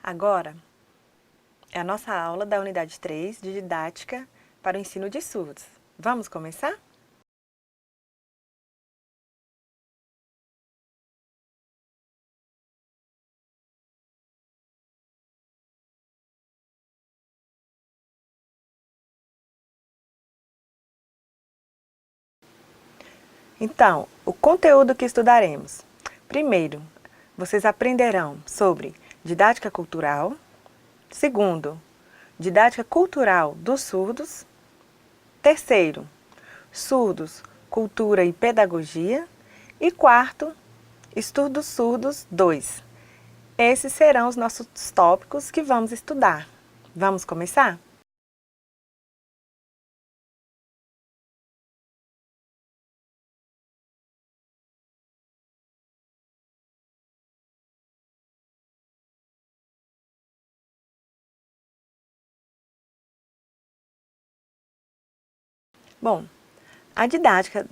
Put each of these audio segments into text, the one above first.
Agora é a nossa aula da unidade 3 de didática para o ensino de surdos. Vamos começar? Então, o conteúdo que estudaremos. Primeiro, vocês aprenderão sobre didática cultural. Segundo, didática cultural dos surdos. Terceiro, surdos, cultura e pedagogia. E quarto, estudos surdos 2. Esses serão os nossos tópicos que vamos estudar. Vamos começar? Bom, a didática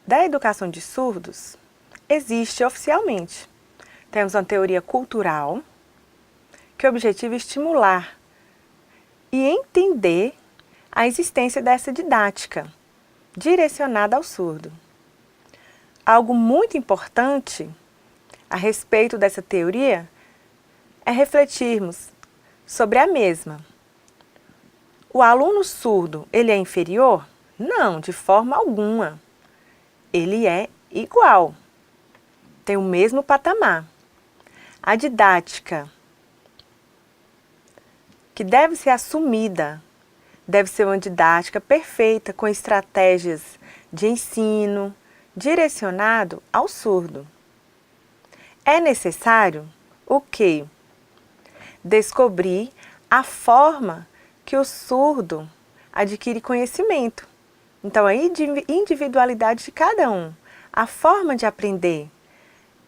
da educação de surdos existe oficialmente. Temos uma teoria cultural que objetiva estimular e entender a existência dessa didática direcionada ao surdo. Algo muito importante a respeito dessa teoria é refletirmos sobre a mesma. O aluno surdo, ele é inferior? Não, de forma alguma. Ele é igual, tem o mesmo patamar. A didática que deve ser assumida deve ser uma didática perfeita com estratégias de ensino direcionado ao surdo. É necessário o quê? Descobrir a forma que o surdo adquire conhecimento. Então, a individualidade de cada um, a forma de aprender,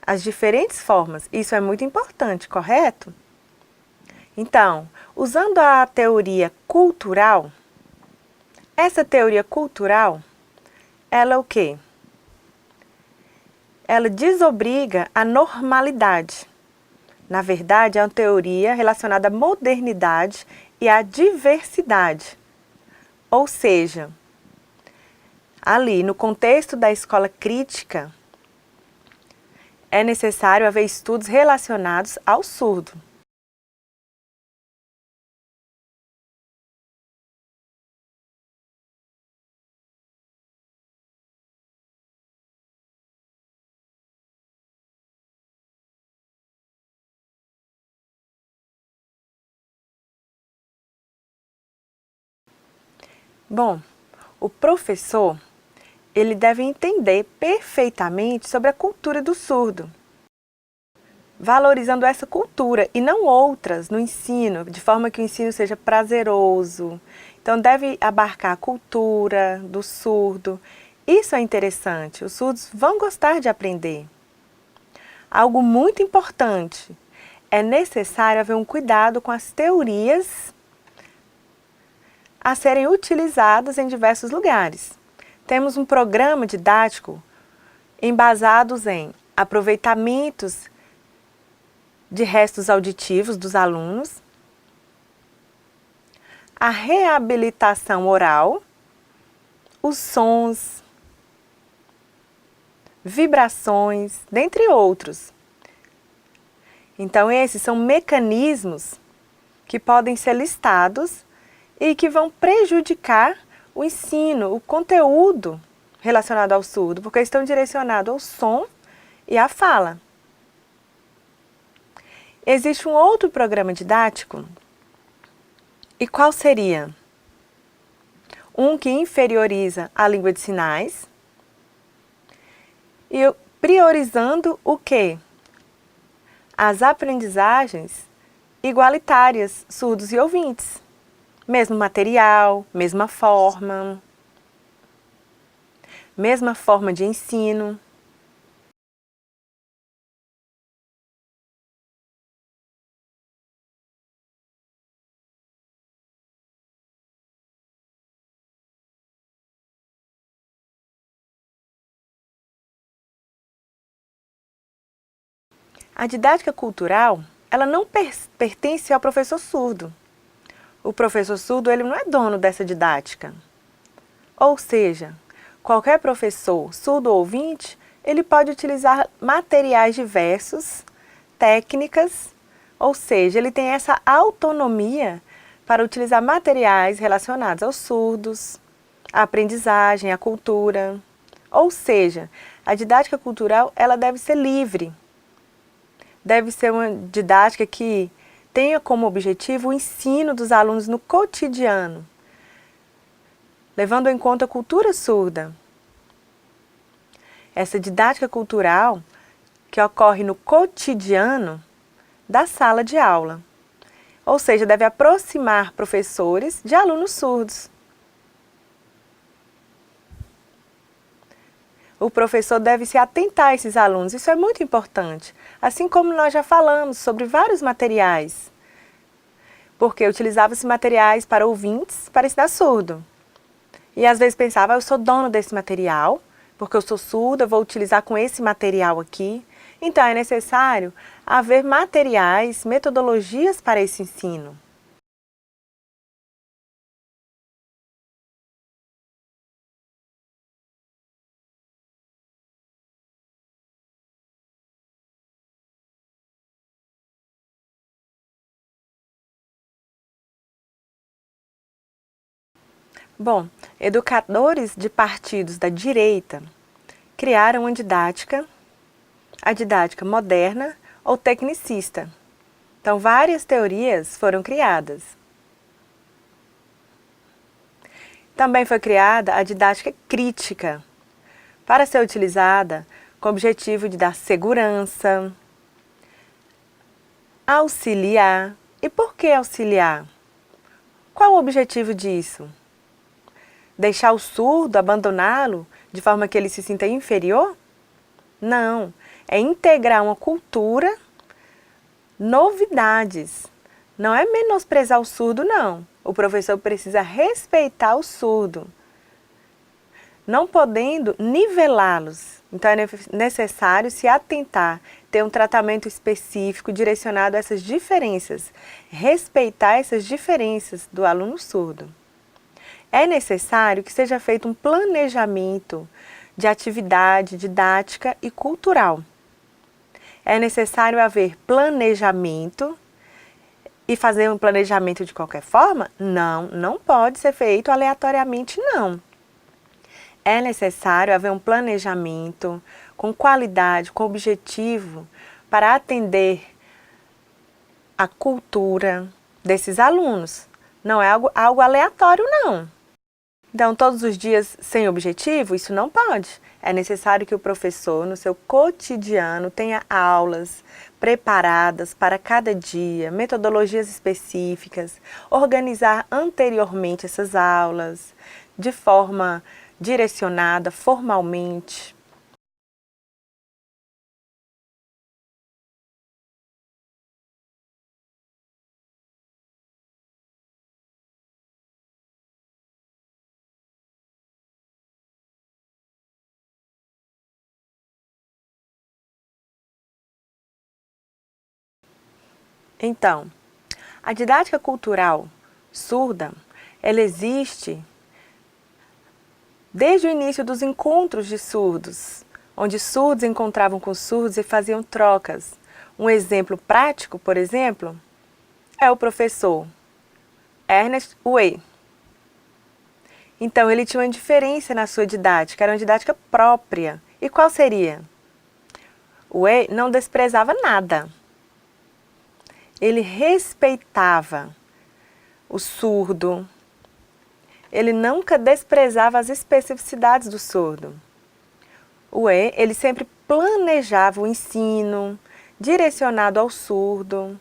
as diferentes formas, isso é muito importante, correto? Então, usando a teoria cultural, essa teoria cultural, ela o quê? Ela desobriga a normalidade. Na verdade, é uma teoria relacionada à modernidade e à diversidade. Ou seja, ali no contexto da escola crítica, é necessário haver estudos relacionados ao surdo. Bom, o professor, ele deve entender perfeitamente sobre a cultura do surdo, valorizando essa cultura e não outras no ensino, de forma que o ensino seja prazeroso. Então, deve abarcar a cultura do surdo. Isso é interessante, os surdos vão gostar de aprender. Algo muito importante, é necessário haver um cuidado com as teorias a serem utilizadas em diversos lugares. Temos um programa didático embasados em aproveitamentos de restos auditivos dos alunos, a reabilitação oral, os sons, vibrações, dentre outros. Então, esses são mecanismos que podem ser listados e que vão prejudicar o ensino, o conteúdo relacionado ao surdo, porque estão direcionados ao som e à fala. Existe um outro programa didático, e qual seria? Um que inferioriza a língua de sinais e priorizando o quê? As aprendizagens igualitárias, surdos e ouvintes. Mesmo material, mesma forma de ensino. A didática cultural, ela não pertence ao professor surdo. O professor surdo, ele não é dono dessa didática. Ou seja, qualquer professor surdo ouvinte, ele pode utilizar materiais diversos, técnicas, ou seja, ele tem essa autonomia para utilizar materiais relacionados aos surdos, à aprendizagem, à cultura. Ou seja, a didática cultural, ela deve ser livre. Deve ser uma didática que tenha como objetivo o ensino dos alunos no cotidiano, levando em conta a cultura surda. Essa didática cultural que ocorre no cotidiano da sala de aula. Ou seja, deve aproximar professores de alunos surdos. O professor deve se atentar a esses alunos, isso é muito importante. Assim como nós já falamos sobre vários materiais. Porque utilizava-se materiais para ouvintes, para ensinar surdo. E às vezes pensava, eu sou dono desse material, porque eu sou surda, vou utilizar com esse material aqui. Então é necessário haver materiais, metodologias para esse ensino. Bom, educadores de partidos da direita criaram a didática moderna ou tecnicista. Então, várias teorias foram criadas. Também foi criada a didática crítica, para ser utilizada com o objetivo de dar segurança, auxiliar. E por que auxiliar? Qual o objetivo disso? Deixar o surdo, abandoná-lo, de forma que ele se sinta inferior? Não, é integrar uma cultura, novidades. Não é menosprezar o surdo, não. O professor precisa respeitar o surdo, não podendo nivelá-los. Então é necessário se atentar, ter um tratamento específico direcionado a essas diferenças, respeitar essas diferenças do aluno surdo. É necessário que seja feito um planejamento de atividade didática e cultural. É necessário haver planejamento. E fazer um planejamento de qualquer forma? Não, não pode ser feito aleatoriamente, não. É necessário haver um planejamento com qualidade, com objetivo, para atender a cultura desses alunos. Não é algo aleatório, não. Então, todos os dias sem objetivo, isso não pode. É necessário que o professor, no seu cotidiano, tenha aulas preparadas para cada dia, metodologias específicas, organizar anteriormente essas aulas, de forma direcionada, formalmente. Então, a didática cultural surda, ela existe desde o início dos encontros de surdos, onde surdos encontravam com surdos e faziam trocas. Um exemplo prático, por exemplo, é o professor Ernest Way. Então, ele tinha uma diferença na sua didática, era uma didática própria. E qual seria? O Way não desprezava nada. Ele respeitava o surdo, ele nunca desprezava as especificidades do surdo. Ele sempre planejava o ensino, direcionado ao surdo,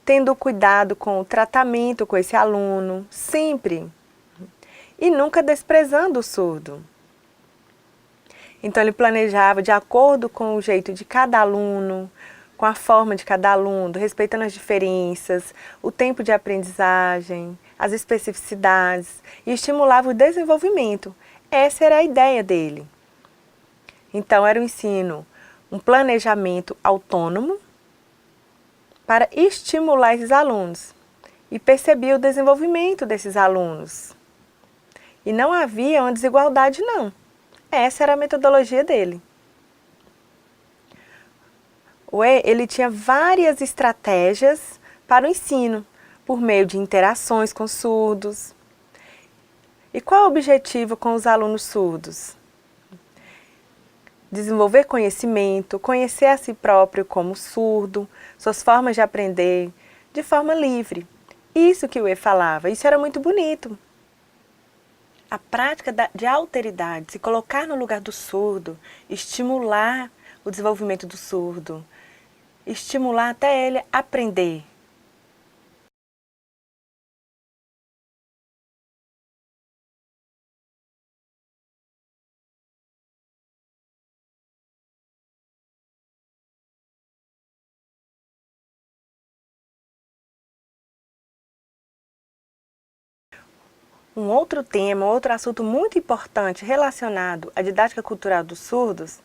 tendo cuidado com o tratamento com esse aluno, sempre, e nunca desprezando o surdo. Então ele planejava de acordo com o jeito de cada aluno, com a forma de cada aluno, respeitando as diferenças, o tempo de aprendizagem, as especificidades, e estimulava o desenvolvimento. Essa era a ideia dele. Então, era um ensino, um planejamento autônomo, para estimular esses alunos e percebia o desenvolvimento desses alunos. E não havia uma desigualdade, não. Essa era a metodologia dele. O E, ele tinha várias estratégias para o ensino, por meio de interações com surdos. E qual é o objetivo com os alunos surdos? Desenvolver conhecimento, conhecer a si próprio como surdo, suas formas de aprender, de forma livre. Isso que o E falava, isso era muito bonito. A prática de alteridade, se colocar no lugar do surdo, estimular o desenvolvimento do surdo, estimular até ele aprender. Um outro tema, outro assunto muito importante relacionado à didática cultural dos surdos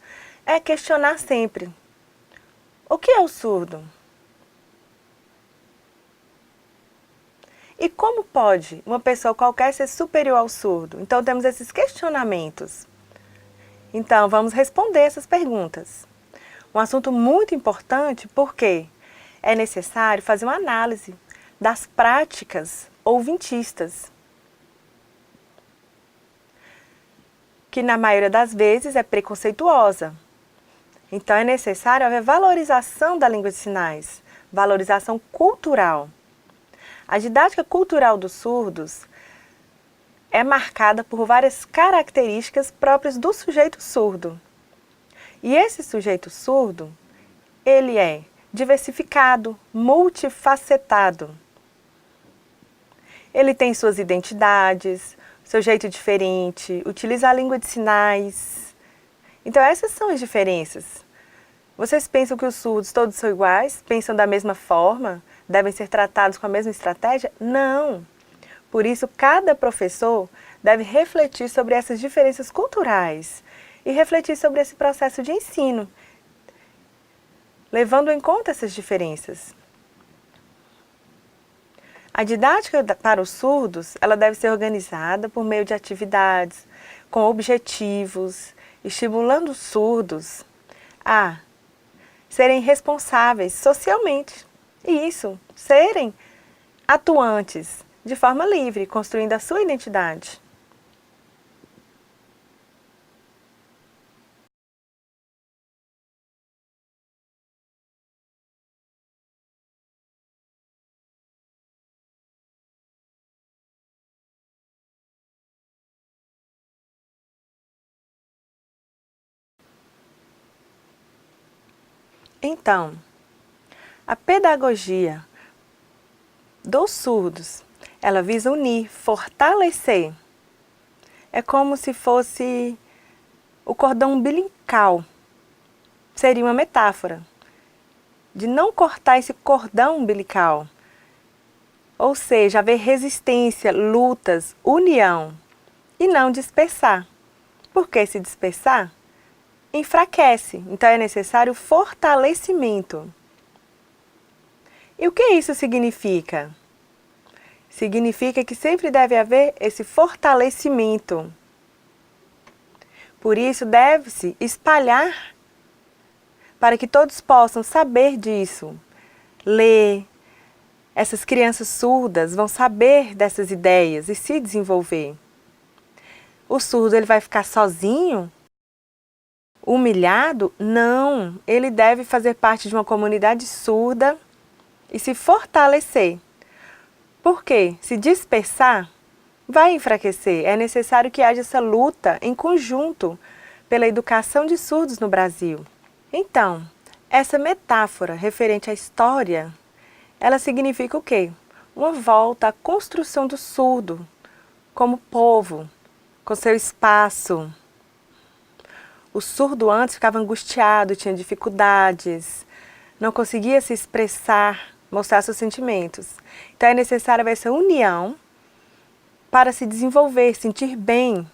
é questionar sempre: o que é o surdo? E como pode uma pessoa qualquer ser superior ao surdo? Então temos esses questionamentos. Então vamos responder essas perguntas. Um assunto muito importante porque é necessário fazer uma análise das práticas ouvintistas, que na maioria das vezes é preconceituosa. Então é necessário haver valorização da língua de sinais, valorização cultural. A didática cultural dos surdos é marcada por várias características próprias do sujeito surdo. E esse sujeito surdo, ele é diversificado, multifacetado. Ele tem suas identidades, seu jeito diferente, utiliza a língua de sinais. Então essas são as diferenças. Vocês pensam que os surdos todos são iguais? Pensam da mesma forma? Devem ser tratados com a mesma estratégia? Não! Por isso, cada professor deve refletir sobre essas diferenças culturais e refletir sobre esse processo de ensino, levando em conta essas diferenças. A didática para os surdos, ela deve ser organizada por meio de atividades, com objetivos, estimulando os surdos a serem responsáveis socialmente. E isso, serem atuantes de forma livre, construindo a sua identidade. Então, a pedagogia dos surdos, ela visa unir, fortalecer. É como se fosse o cordão umbilical. Seria uma metáfora de não cortar esse cordão umbilical. Ou seja, haver resistência, lutas, união e não dispersar. Porque se dispersar, enfraquece. Então é necessário fortalecimento. E o que isso significa? Significa que sempre deve haver esse fortalecimento. Por isso deve-se espalhar para que todos possam saber disso, ler. Essas crianças surdas vão saber dessas ideias e se desenvolver. O surdo ele vai ficar sozinho? Humilhado? Não, ele deve fazer parte de uma comunidade surda e se fortalecer. Por quê? Se dispersar, vai enfraquecer. É necessário que haja essa luta em conjunto pela educação de surdos no Brasil. Então, essa metáfora referente à história, ela significa o quê? Uma volta à construção do surdo como povo, com seu espaço. O surdo antes ficava angustiado, tinha dificuldades, não conseguia se expressar, mostrar seus sentimentos. Então é necessária essa união para se desenvolver, sentir bem.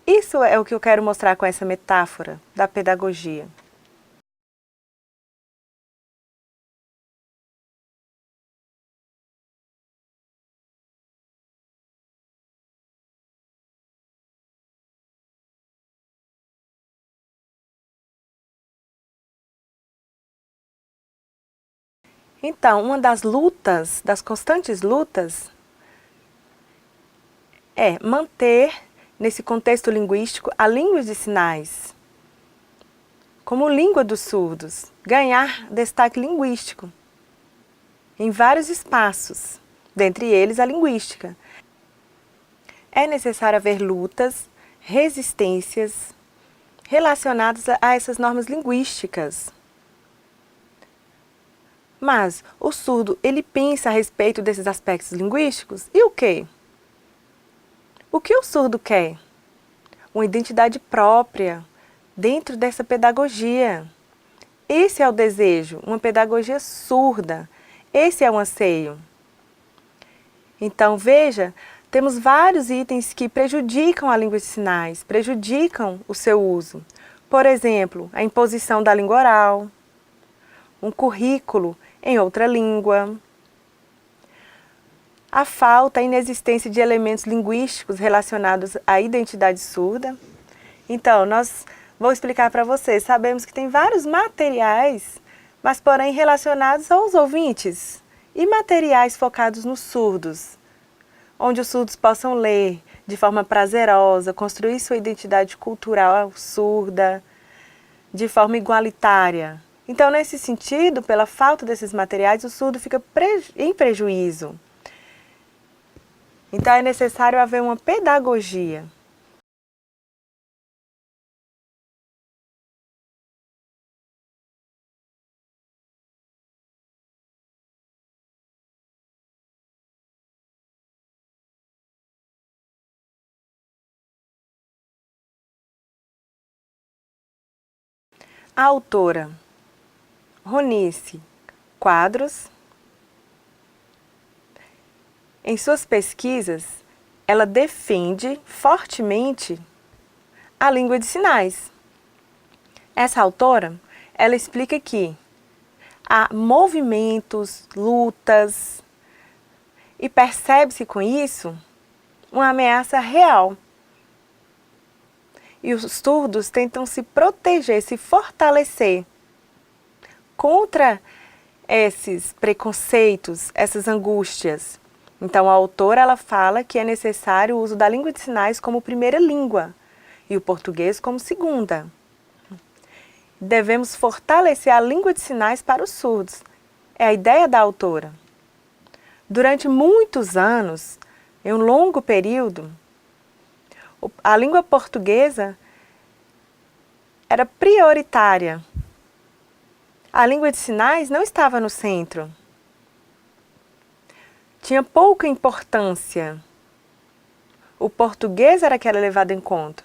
Isso é o que eu quero mostrar com essa metáfora da pedagogia. Então, uma das lutas, das constantes lutas, é manter, nesse contexto linguístico, a língua de sinais como língua dos surdos, ganhar destaque linguístico em vários espaços, dentre eles a linguística. É necessário haver lutas, resistências relacionadas a essas normas linguísticas. Mas o surdo, ele pensa a respeito desses aspectos linguísticos e o quê? O que o surdo quer? Uma identidade própria dentro dessa pedagogia. Esse é o desejo, uma pedagogia surda. Esse é o anseio. Então, veja, temos vários itens que prejudicam a língua de sinais, prejudicam o seu uso. Por exemplo, a imposição da língua oral, um currículo em outra língua, a falta, a inexistência de elementos linguísticos relacionados à identidade surda. Então, vou explicar para vocês, sabemos que tem vários materiais, mas porém relacionados aos ouvintes, e materiais focados nos surdos, onde os surdos possam ler de forma prazerosa, construir sua identidade cultural surda, de forma igualitária. Então, nesse sentido, pela falta desses materiais, o surdo fica em prejuízo. Então, é necessário haver uma pedagogia. A autora Ronice Quadros, em suas pesquisas, ela defende fortemente a língua de sinais. Essa autora, ela explica que há movimentos, lutas, e percebe-se com isso uma ameaça real. E os surdos tentam se proteger, se fortalecer contra esses preconceitos, essas angústias. Então, a autora ela fala que é necessário o uso da língua de sinais como primeira língua e o português como segunda. Devemos fortalecer a língua de sinais para os surdos. É a ideia da autora. Durante muitos anos, em um longo período, a língua portuguesa era prioritária. A língua de sinais não estava no centro. Tinha pouca importância. O português era que era levado em conta.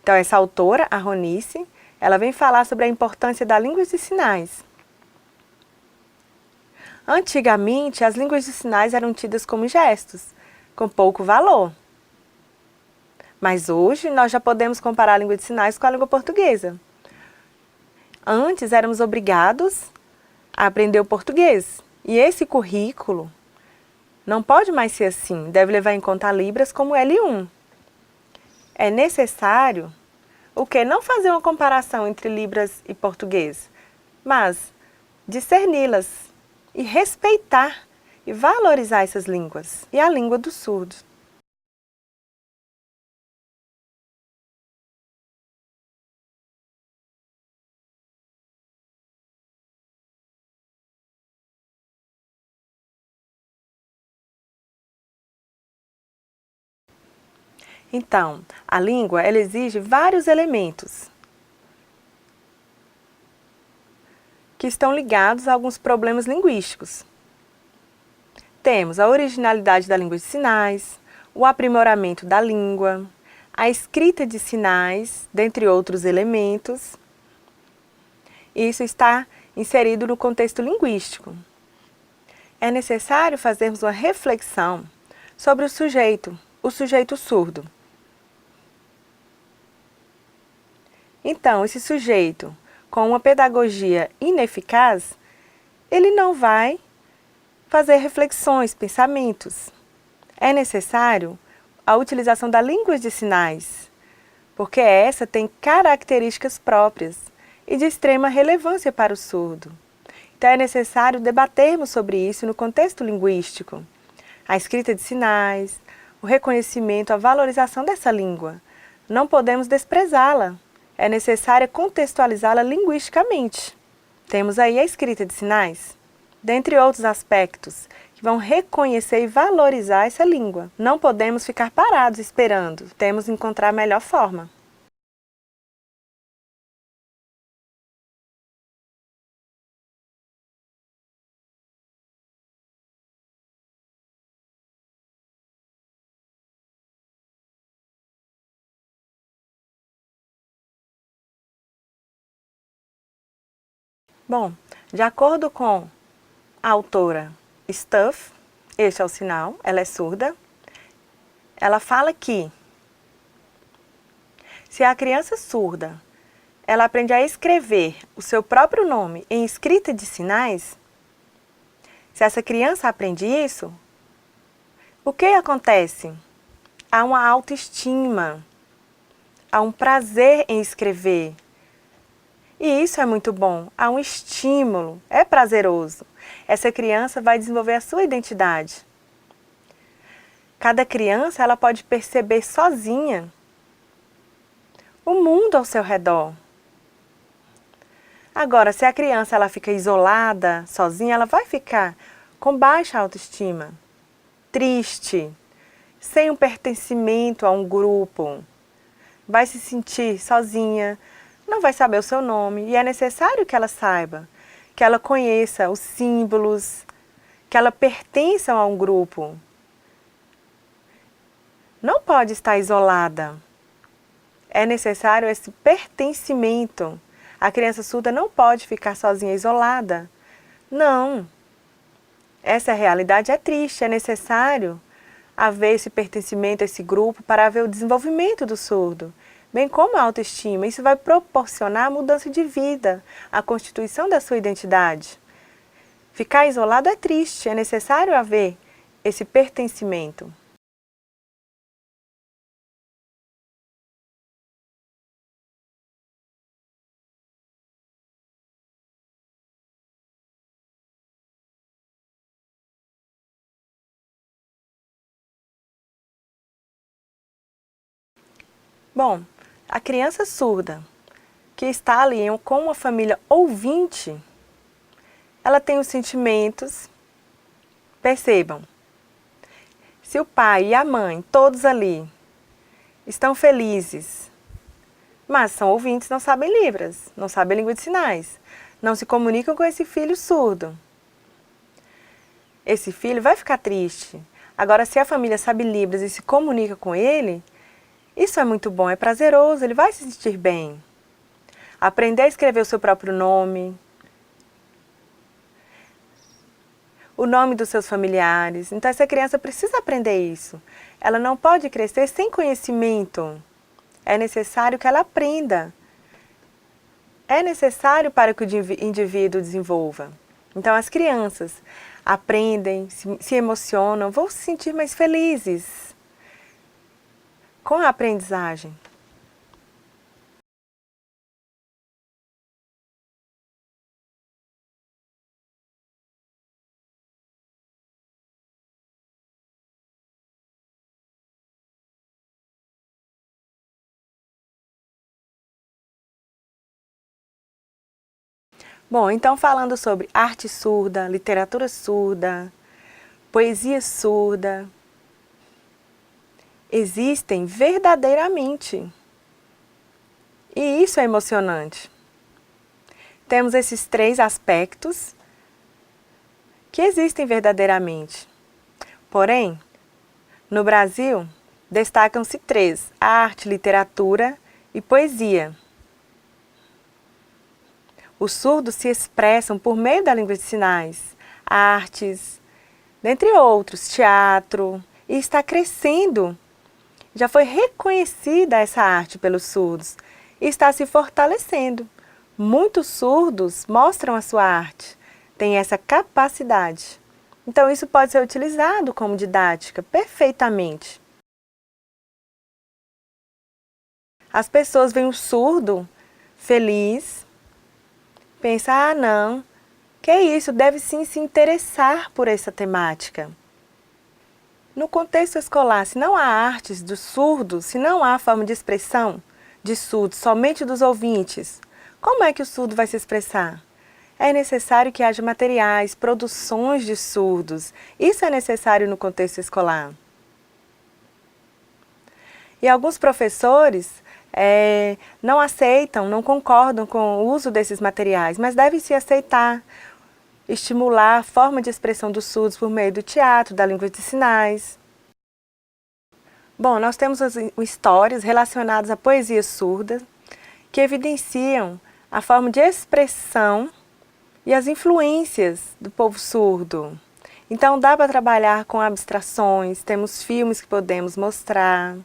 Então, essa autora, a Ronice, ela vem falar sobre a importância da língua de sinais. Antigamente, as línguas de sinais eram tidas como gestos, com pouco valor. Mas hoje, nós já podemos comparar a língua de sinais com a língua portuguesa. Antes, éramos obrigados a aprender o português. E esse currículo não pode mais ser assim, deve levar em conta Libras como L1. É necessário o quê? Não fazer uma comparação entre Libras e português, mas discerni-las e respeitar e valorizar essas línguas e a língua dos surdos. Então, a língua ela exige vários elementos que estão ligados a alguns problemas linguísticos. Temos a originalidade da língua de sinais, o aprimoramento da língua, a escrita de sinais, dentre outros elementos. Isso está inserido no contexto linguístico. É necessário fazermos uma reflexão sobre o sujeito surdo. Então, esse sujeito, com uma pedagogia ineficaz, ele não vai fazer reflexões, pensamentos. É necessário a utilização da língua de sinais, porque essa tem características próprias e de extrema relevância para o surdo. Então é necessário debatermos sobre isso no contexto linguístico. A escrita de sinais, o reconhecimento, a valorização dessa língua. Não podemos desprezá-la. É necessário contextualizá-la linguisticamente. Temos aí a escrita de sinais, dentre outros aspectos, que vão reconhecer e valorizar essa língua. Não podemos ficar parados esperando. Temos que encontrar a melhor forma. Bom, de acordo com a autora Stuff, este é o sinal, ela é surda, ela fala que se a criança surda ela aprende a escrever o seu próprio nome em escrita de sinais, se essa criança aprende isso, o que acontece? Há uma autoestima, há um prazer em escrever. E isso é muito bom, há um estímulo, é prazeroso. Essa criança vai desenvolver a sua identidade. Cada criança ela pode perceber sozinha o mundo ao seu redor. Agora, se a criança ela fica isolada, sozinha, ela vai ficar com baixa autoestima, triste, sem um pertencimento a um grupo, vai se sentir sozinha, não vai saber o seu nome e é necessário que ela saiba, que ela conheça os símbolos, que ela pertença a um grupo. Não pode estar isolada. É necessário esse pertencimento. A criança surda não pode ficar sozinha, isolada. Não. Essa realidade é triste, é necessário haver esse pertencimento a esse grupo para haver o desenvolvimento do surdo, bem como a autoestima. Isso vai proporcionar a mudança de vida, a constituição da sua identidade. Ficar isolado é triste, é necessário haver esse pertencimento. Bom, a criança surda que está ali com uma família ouvinte, ela tem os sentimentos. Percebam, se o pai e a mãe, todos ali, estão felizes, mas são ouvintes, não sabem Libras, não sabem língua de sinais, não se comunicam com esse filho surdo. Esse filho vai ficar triste. Agora, se a família sabe Libras e se comunica com ele, isso é muito bom, é prazeroso, ele vai se sentir bem. Aprender a escrever o seu próprio nome, o nome dos seus familiares. Então, essa criança precisa aprender isso. Ela não pode crescer sem conhecimento. É necessário que ela aprenda. É necessário para que o indivíduo desenvolva. Então, as crianças aprendem, se emocionam, vão se sentir mais felizes com a aprendizagem. Bom, então falando sobre arte surda, literatura surda, poesia surda, existem verdadeiramente. E isso é emocionante. Temos esses 3 aspectos que existem verdadeiramente. Porém, no Brasil, destacam-se 3: a arte, literatura e poesia. Os surdos se expressam por meio da língua de sinais, artes, dentre outros, teatro, e está crescendo. Já foi reconhecida essa arte pelos surdos e está se fortalecendo. Muitos surdos mostram a sua arte, têm essa capacidade. Então, isso pode ser utilizado como didática perfeitamente. As pessoas veem o surdo feliz, pensam, ah, não, Que é isso, deve sim se interessar por essa temática. No contexto escolar, se não há artes dos surdos, se não há forma de expressão de surdos somente dos ouvintes, como é que o surdo vai se expressar? É necessário que haja materiais, produções de surdos. Isso é necessário no contexto escolar. E alguns professores não aceitam, não concordam com o uso desses materiais, mas deve-se aceitar, estimular a forma de expressão dos surdos por meio do teatro, da língua de sinais. Bom, nós temos as histórias relacionadas à poesia surda, que evidenciam a forma de expressão e as influências do povo surdo. Então dá para trabalhar com abstrações, temos filmes que podemos mostrar,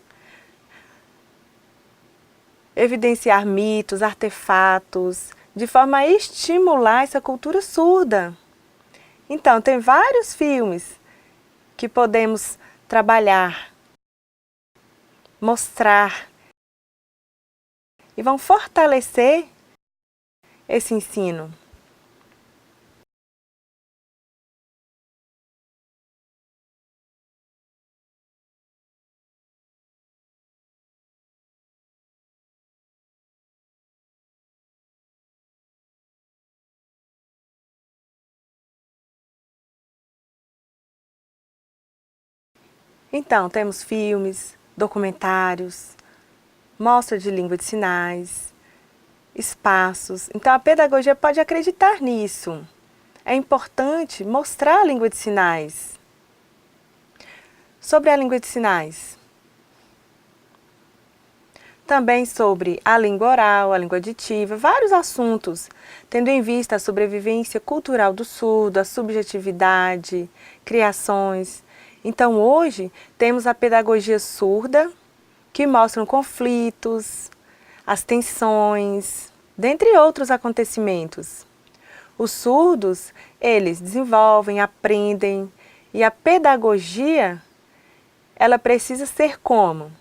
evidenciar mitos, artefatos, de forma a estimular essa cultura surda. Então, tem vários filmes que podemos trabalhar, mostrar e vão fortalecer esse ensino. Então, temos filmes, documentários, mostra de língua de sinais, espaços. Então, a pedagogia pode acreditar nisso. É importante mostrar a língua de sinais. Sobre a língua de sinais. Também sobre a língua oral, a língua aditiva, vários assuntos, tendo em vista a sobrevivência cultural do surdo, a subjetividade, criações. Então, hoje, temos a pedagogia surda, que mostram conflitos, as tensões, dentre outros acontecimentos. Os surdos, eles desenvolvem, aprendem, e a pedagogia, ela precisa ser como?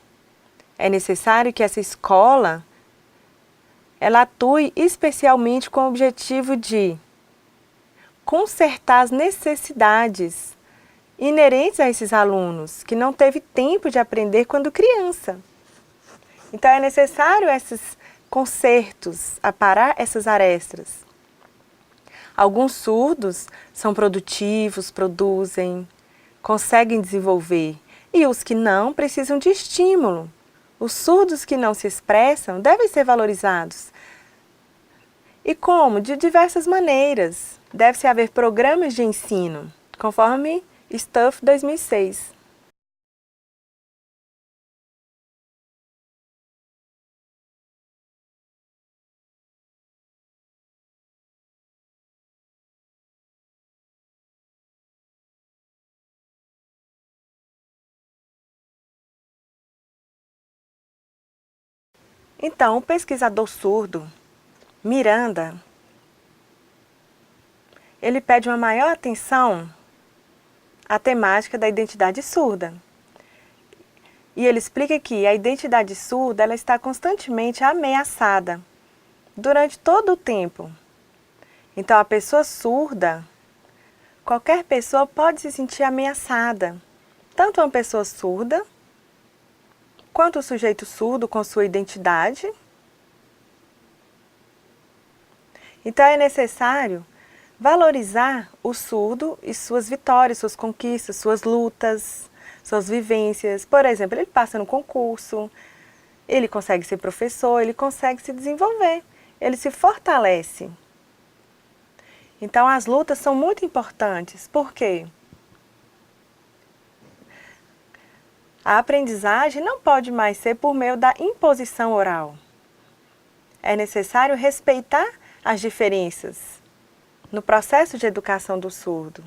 É necessário que essa escola, ela atue especialmente com o objetivo de consertar as necessidades inerentes a esses alunos, que não teve tempo de aprender quando criança. Então, é necessário esses consertos, aparar essas arestas. Alguns surdos são produtivos, produzem, conseguem desenvolver, e os que não precisam de estímulo. Os surdos que não se expressam devem ser valorizados. E como? De diversas maneiras. Deve-se haver programas de ensino, conforme Stuff 2006. Então, o pesquisador surdo, Miranda, ele pede uma maior atenção à temática da identidade surda. E ele explica que a identidade surda ela está constantemente ameaçada durante todo o tempo. Então, a pessoa surda, qualquer pessoa pode se sentir ameaçada. Tanto uma pessoa surda, quanto o sujeito surdo com sua identidade. Então, é necessário valorizar o surdo e suas vitórias, suas conquistas, suas lutas, suas vivências. Por exemplo, ele passa no concurso, ele consegue ser professor, ele consegue se desenvolver, ele se fortalece. Então, as lutas são muito importantes. Por quê? A aprendizagem não pode mais ser por meio da imposição oral. É necessário respeitar as diferenças no processo de educação do surdo.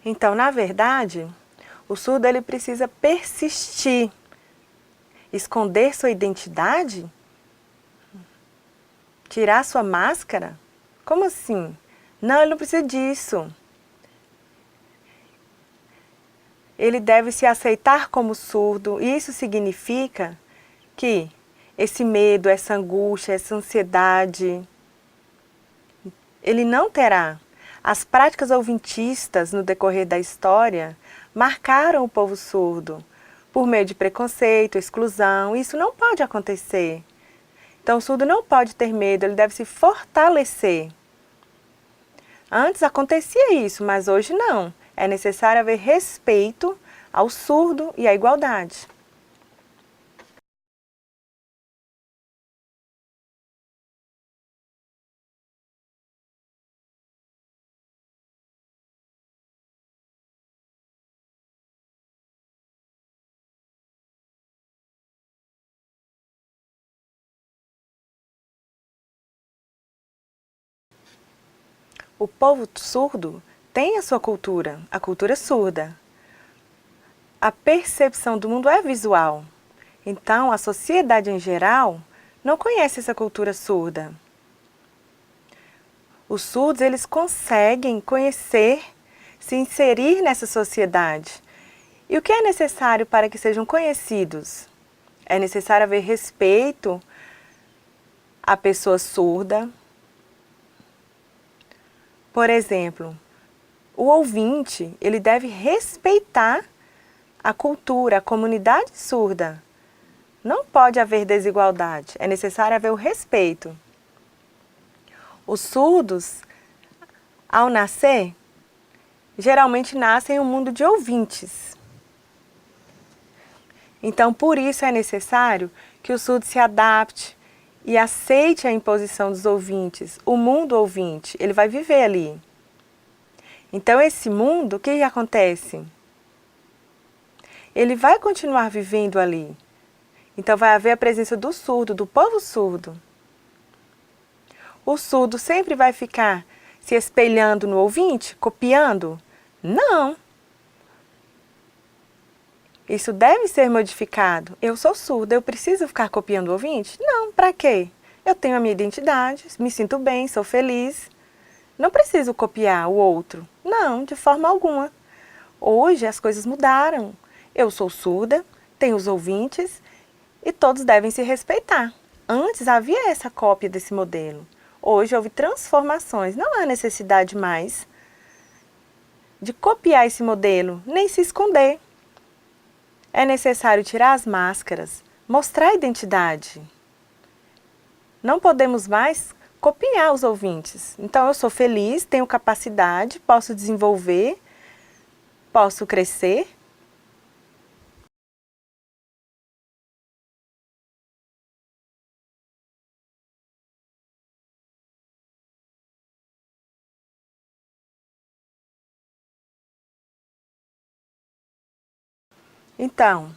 Então, na verdade, o surdo ele precisa persistir, esconder sua identidade. Tirar sua máscara? Como assim? Não, ele não precisa disso. Ele deve se aceitar como surdo. Isso significa que esse medo, essa angústia, essa ansiedade, ele não terá. As práticas ouvintistas no decorrer da história marcaram o povo surdo por meio de preconceito, exclusão. Isso não pode acontecer. Então o surdo não pode ter medo, ele deve se fortalecer. Antes acontecia isso, mas hoje não. É necessário haver respeito ao surdo e à igualdade. O povo surdo tem a sua cultura, a cultura surda. A percepção do mundo é visual. Então, a sociedade em geral não conhece essa cultura surda. Os surdos, eles conseguem conhecer, se inserir nessa sociedade. E o que é necessário para que sejam conhecidos? É necessário haver respeito à pessoa surda. Por exemplo, o ouvinte, ele deve respeitar a cultura, a comunidade surda. Não pode haver desigualdade, é necessário haver o respeito. Os surdos, ao nascer, geralmente nascem em um mundo de ouvintes. Então, por isso é necessário que o surdo se adapte e aceite a imposição dos ouvintes, o mundo ouvinte, ele vai viver ali. Então, esse mundo, o que acontece? Ele vai continuar vivendo ali. Então, vai haver a presença do surdo, do povo surdo. O surdo sempre vai ficar se espelhando no ouvinte, copiando? Não. Isso deve ser modificado. Eu sou surda, eu preciso ficar copiando o ouvinte? Não, para quê? Eu tenho a minha identidade, me sinto bem, sou feliz. Não preciso copiar o outro. Não, de forma alguma. Hoje as coisas mudaram. Eu sou surda, tenho os ouvintes e todos devem se respeitar. Antes havia essa cópia desse modelo. Hoje houve transformações. Não há necessidade mais de copiar esse modelo, nem se esconder. É necessário tirar as máscaras, mostrar a identidade. Não podemos mais copiar os ouvintes. Então, eu sou feliz, tenho capacidade, posso desenvolver, posso crescer. Então,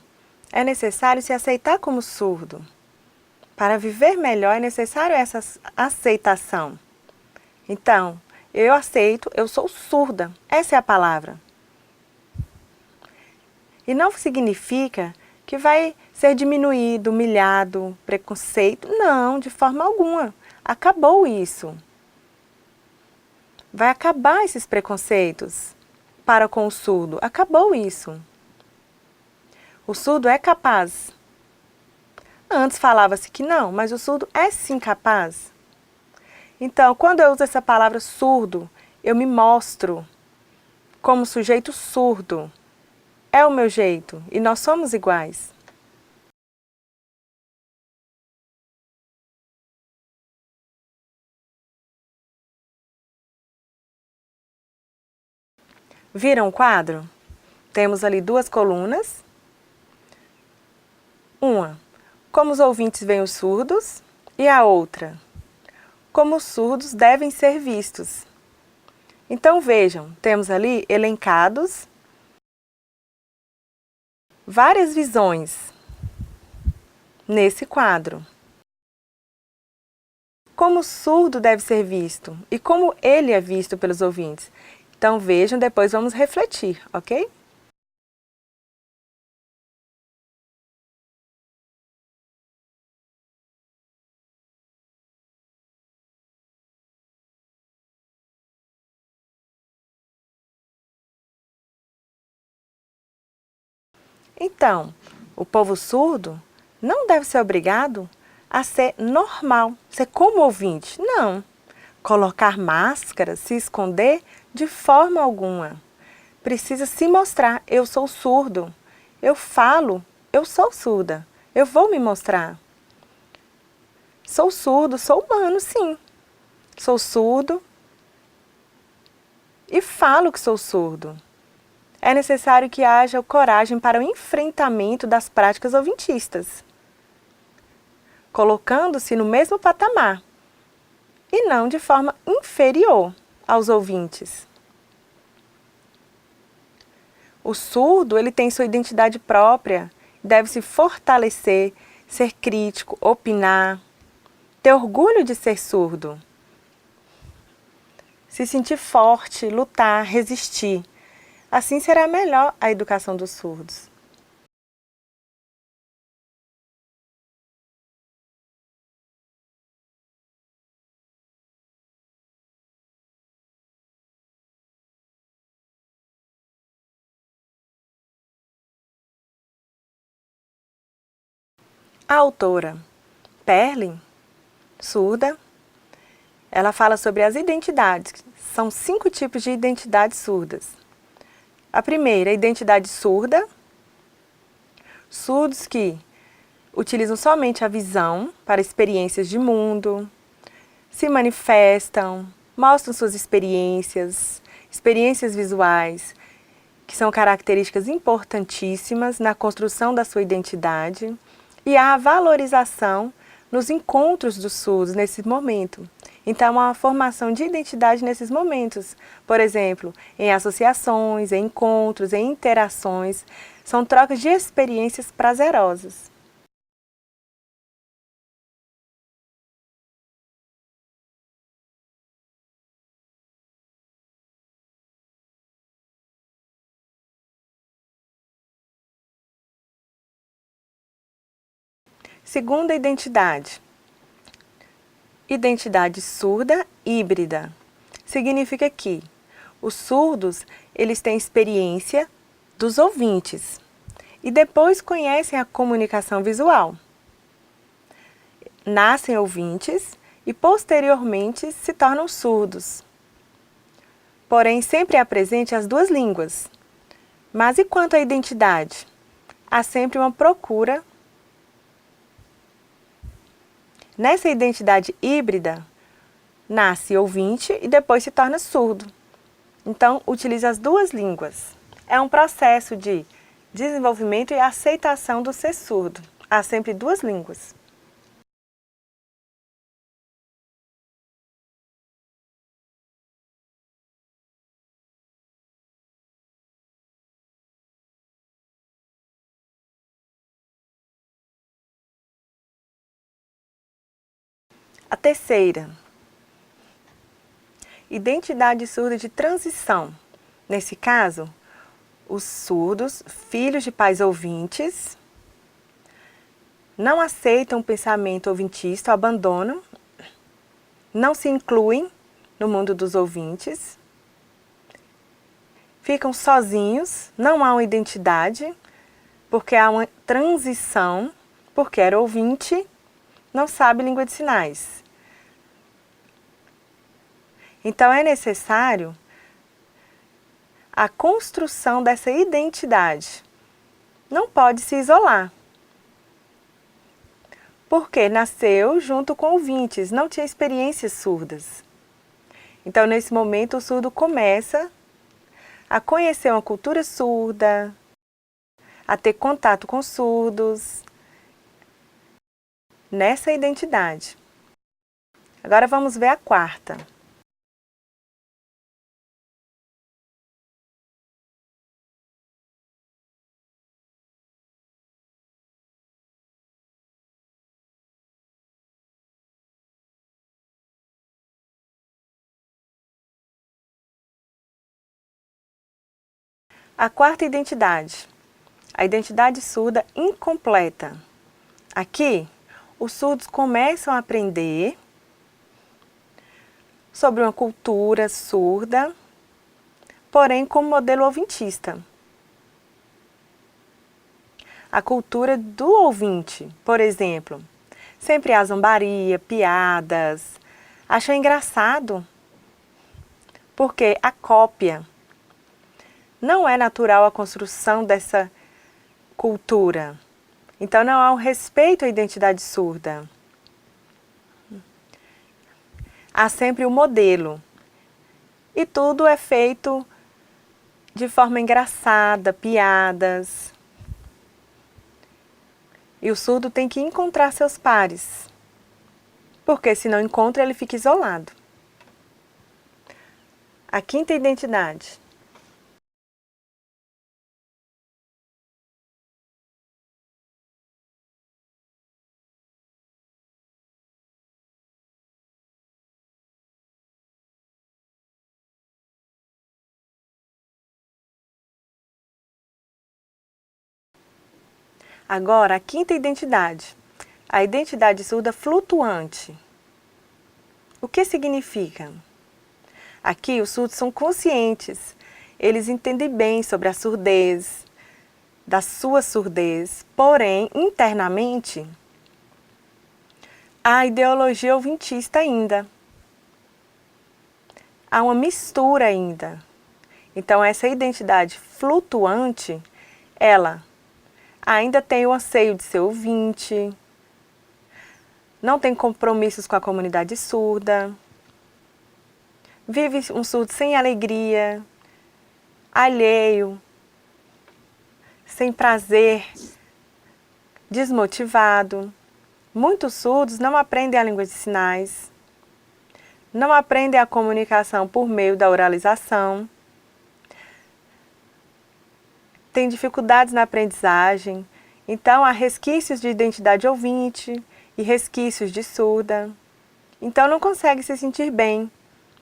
é necessário se aceitar como surdo. Para viver melhor é necessário essa aceitação. Então, eu aceito, eu sou surda. Essa é a palavra. E não significa que vai ser diminuído, humilhado, preconceito. Não, de forma alguma. Acabou isso. Vai acabar esses preconceitos para com o surdo. Acabou isso. O surdo é capaz. Antes falava-se que não, mas o surdo é sim capaz. Então, quando eu uso essa palavra surdo, eu me mostro como sujeito surdo. É o meu jeito e nós somos iguais. Viram o quadro? Temos ali duas colunas. Uma, como os ouvintes veem os surdos, e a outra, como os surdos devem ser vistos. Então vejam, temos ali elencados várias visões nesse quadro. Como o surdo deve ser visto e como ele é visto pelos ouvintes. Então vejam, depois vamos refletir, ok? Então, o povo surdo não deve ser obrigado a ser normal, ser como ouvinte. Não. Colocar máscara, se esconder de forma alguma. Precisa se mostrar, eu sou surdo. Eu falo, eu sou surda. Eu vou me mostrar. Sou surdo, sou humano, sim. Sou surdo e falo que sou surdo. É necessário que haja coragem para o enfrentamento das práticas ouvintistas, colocando-se no mesmo patamar e não de forma inferior aos ouvintes. O surdo, ele tem sua identidade própria, deve se fortalecer, ser crítico, opinar, ter orgulho de ser surdo, se sentir forte, lutar, resistir. Assim será melhor a educação dos surdos. A autora Perlin, surda, ela fala sobre as identidades. São 5 tipos de identidades surdas. A primeira, a identidade surda. Surdos que utilizam somente a visão para experiências de mundo, se manifestam, mostram suas experiências, experiências visuais, que são características importantíssimas na construção da sua identidade, e há a valorização nos encontros dos surdos nesse momento. Então, há uma formação de identidade nesses momentos. Por exemplo, em associações, em encontros, em interações. São trocas de experiências prazerosas. Segunda identidade. Identidade surda híbrida. Significa que os surdos, eles têm experiência dos ouvintes e depois conhecem a comunicação visual. Nascem ouvintes e posteriormente se tornam surdos. Porém, sempre há presente as 2 línguas. Mas e quanto à identidade? Há sempre uma procura. Nessa identidade híbrida, nasce ouvinte e depois se torna surdo. Então, utiliza as 2 línguas. É um processo de desenvolvimento e aceitação do ser surdo. Há sempre 2 línguas. A terceira, identidade surda de transição. Nesse caso, os surdos, filhos de pais ouvintes, não aceitam o pensamento ouvintista, abandonam, não se incluem no mundo dos ouvintes, ficam sozinhos, não há uma identidade, porque há uma transição, porque era ouvinte, não sabe língua de sinais. Então, é necessário a construção dessa identidade. Não pode se isolar, porque nasceu junto com ouvintes, não tinha experiências surdas. Então, nesse momento, o surdo começa a conhecer uma cultura surda, a ter contato com surdos, nessa identidade. Agora vamos ver a quarta. A quarta identidade, a identidade surda incompleta. Aqui, os surdos começam a aprender sobre uma cultura surda, porém como modelo ouvintista. a cultura do ouvinte. Por exemplo, sempre há zombaria, piadas. Achou engraçado? Porque a cópia. Não é natural a construção dessa cultura. Então não há um respeito à identidade surda. Há sempre o modelo. E tudo é feito de forma engraçada, piadas. E o surdo tem que encontrar seus pares. Porque se não encontra, ele fica isolado. A quinta identidade. Agora, a quinta identidade. A identidade surda flutuante. O que significa? Aqui os surdos são conscientes. Eles entendem bem sobre a surdez, da sua surdez, porém, internamente, há ideologia ouvintista ainda. Há uma mistura ainda. Então, essa identidade flutuante, ela ainda tem o anseio de ser ouvinte, não tem compromissos com a comunidade surda, vive um surdo sem alegria, alheio, sem prazer, desmotivado. Muitos surdos não aprendem a língua de sinais, não aprendem a comunicação por meio da oralização, têm dificuldades na aprendizagem, então há resquícios de identidade ouvinte e resquícios de surda. Então não consegue se sentir bem,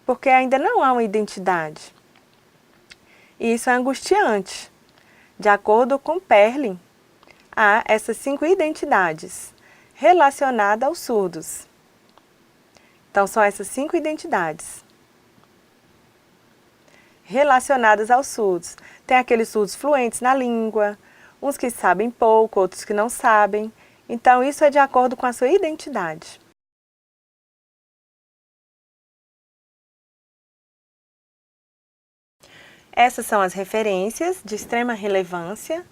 porque ainda não há uma identidade. E isso é angustiante. De acordo com Perlin, há essas 5 identidades relacionadas aos surdos. Então são essas 5 identidades relacionadas aos surdos. Tem aqueles surdos fluentes na língua, uns que sabem pouco, outros que não sabem. Então isso é de acordo com a sua identidade. Essas são as referências de extrema relevância.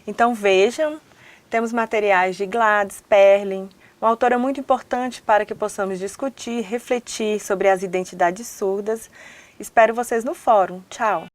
Então vejam, temos materiais de Gladys Perlin, uma autora muito importante para que possamos discutir, refletir sobre as identidades surdas. Espero vocês no fórum. Tchau!